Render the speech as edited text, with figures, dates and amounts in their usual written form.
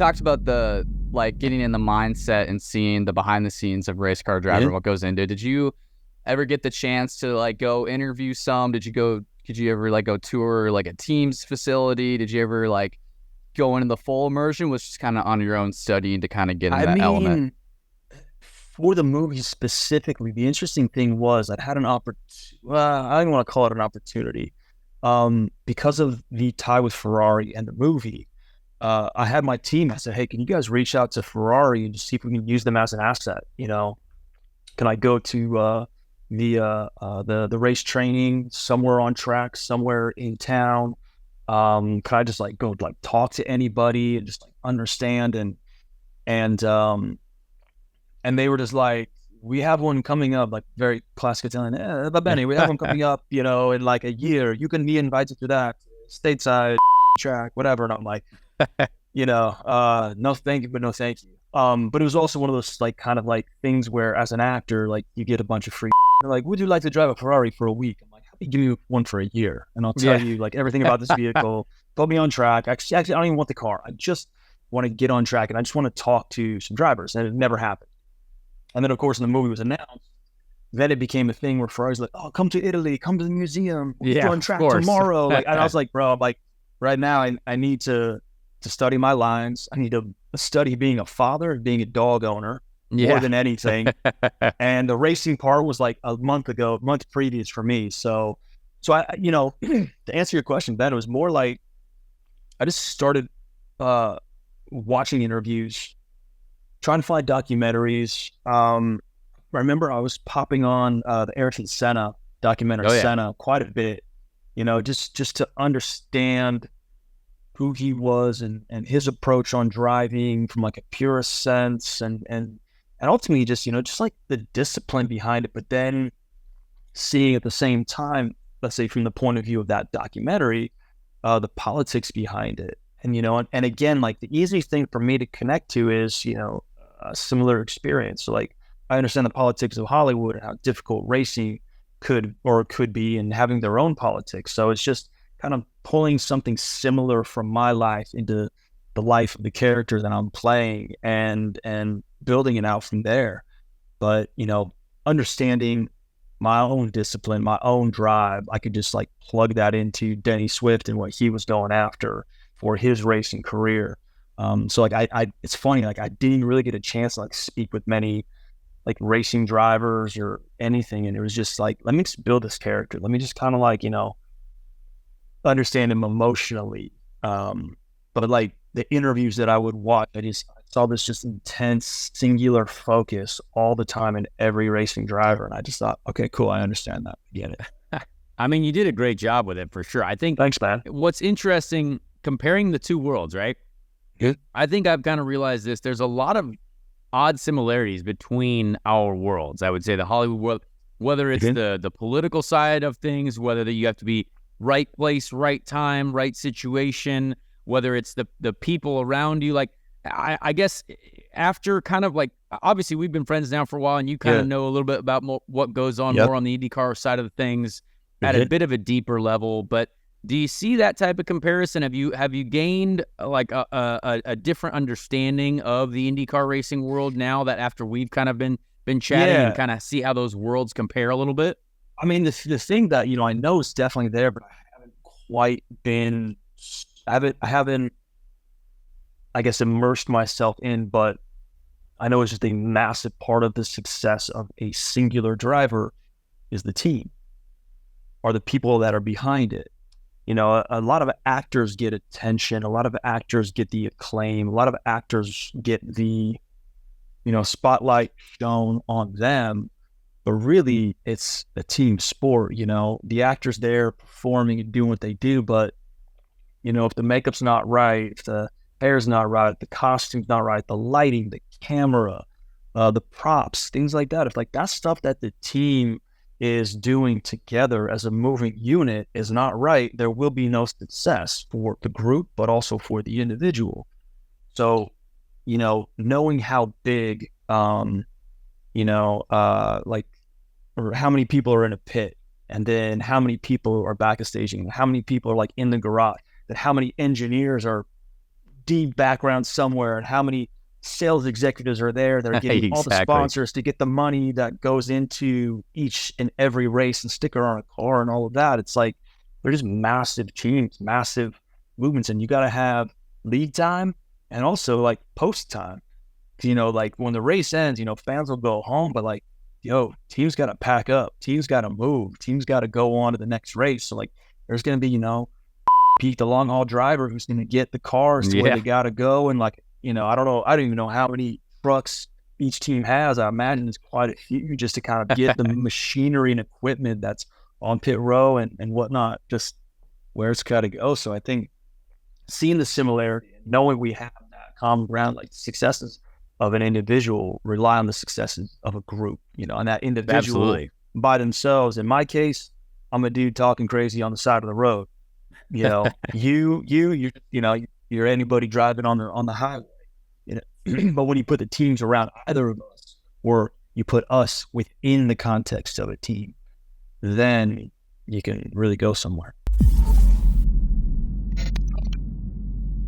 talked about the like getting in the mindset and seeing the behind the scenes of race car driving, what goes into it. Did you ever get the chance to like go interview some? Could you ever like go tour like a team's facility? Did you ever like go into the full immersion? Was just kind of on your own studying to kind of get in that element? For the movie specifically, the interesting thing was I had an opportunity. Well, I don't want to call it an opportunity. Because of the tie with Ferrari and the movie, I had my team. I said, "Hey, can you guys reach out to Ferrari and just see if we can use them as an asset? You know, can I go to the race training somewhere on track, somewhere in town? Can I just like go like talk to anybody and just like understand and and they were just like, we have one coming up, like very classic Italian. Va bene, we have one coming up, you know, in like a year. You can be invited to that stateside track, whatever." And I'm like, no, thank you, but no, thank you. But it was also one of those like kind of like things where, as an actor, like you get a bunch of free. They're like, "Would you like to drive a Ferrari for a week?" I'm like, "How about give you one for a year, and I'll tell you like everything about this vehicle. Put me on track. Actually, I don't even want the car. I just want to get on track, and I just want to talk to some drivers." And it never happened. And then, of course, when the movie was announced, then it became a thing where Ferrari's like, "Oh, come to Italy, come to the museum, we'll go on track tomorrow." Like, and I was like, "Bro, I'm like, right now, I need to study my lines. I need to study being a father, being a dog owner, more than anything." And the racing part was like a month previous for me. So I, to answer your question, Ben, it was more like I just started watching interviews, trying to find documentaries. I remember I was popping on the Ayrton Senna documentary, Senna, quite a bit, just to understand who he was and his approach on driving from like a purist sense and ultimately just like the discipline behind it, but then seeing at the same time, let's say from the point of view of that documentary, the politics behind it. And, and again, like the easiest thing for me to connect to is, a similar experience. So like, I understand the politics of Hollywood and how difficult racing could be and having their own politics. So it's just kind of pulling something similar from my life into the life of the character that I'm playing and building it out from there. But, understanding my own discipline, my own drive, I could just like plug that into Denny Swift and what he was going after for his racing career. So like I it's funny, like I didn't really get a chance to like speak with many like racing drivers or anything. And it was just like, let me just build this character. Let me just kind of like, understand him emotionally. But like the interviews that I would watch, I saw this just intense, singular focus all the time in every racing driver. And I just thought, okay, cool. I understand that. I get it. I mean, you did a great job with it for sure. I think. Thanks, man. What's interesting, comparing the two worlds, right? Good. I think I've kind of realized this. There's a lot of odd similarities between our worlds. I would say the Hollywood world, whether it's the political side of things, whether you have to be right place, right time, right situation, whether it's the people around you. Like, I guess after kind of like, obviously we've been friends now for a while and you kind of know a little bit about what goes on more on the IndyCar side of things at a bit of a deeper level. But do you see that type of comparison? Have you gained like a different understanding of the IndyCar racing world now that after we've kind of been chatting and kind of see how those worlds compare a little bit? I mean, the thing that, I know is definitely there, but I haven't quite been, I haven't, I guess, immersed myself in, but I know it's just a massive part of the success of a singular is the team, or the people that are behind it. A lot of actors get attention. A lot of actors get the acclaim. A lot of actors get the, spotlight shown on them. But really, it's a team sport. The actors there performing and doing what they do. But, if the makeup's not right, if the hair's not right, the costume's not right, the lighting, the camera, the props, things like that. If like that stuff that the team is doing together as a moving unit is not right, there will be no success for the group, but also for the individual. So, knowing how big, like, or how many people are in a pit, and then how many people are back at staging, and how many people are like in the garage, that how many engineers are deep background somewhere, and how many sales executives are there. They're getting all the sponsors to get the money that goes into each and every race and sticker on a car and all of that. It's like, they're just massive teams, massive movements, and you got to have lead time and also like post time. You know, like when the race ends, you know, fans will go home, but like, teams got to pack up, teams got to move, teams got to go on to the next race. So like, there's going to be, you know, Pete, the long haul driver, who's going to get the cars to where they got to go. And like, you know, I don't even know how many trucks each team has. I imagine it's quite a few, just to kind of get the machinery and equipment that's on pit row and whatnot, just where it's got to go. So I think seeing the similarity, knowing we have that common ground, like successes of an individual rely on the successes of a group, you know, and that individual by themselves. In my case, I'm a dude talking crazy on the side of the road. You know, you're anybody driving on the highway. You know, but when you put the teams around either of us, or you put us within the context of a team, then you can really go somewhere.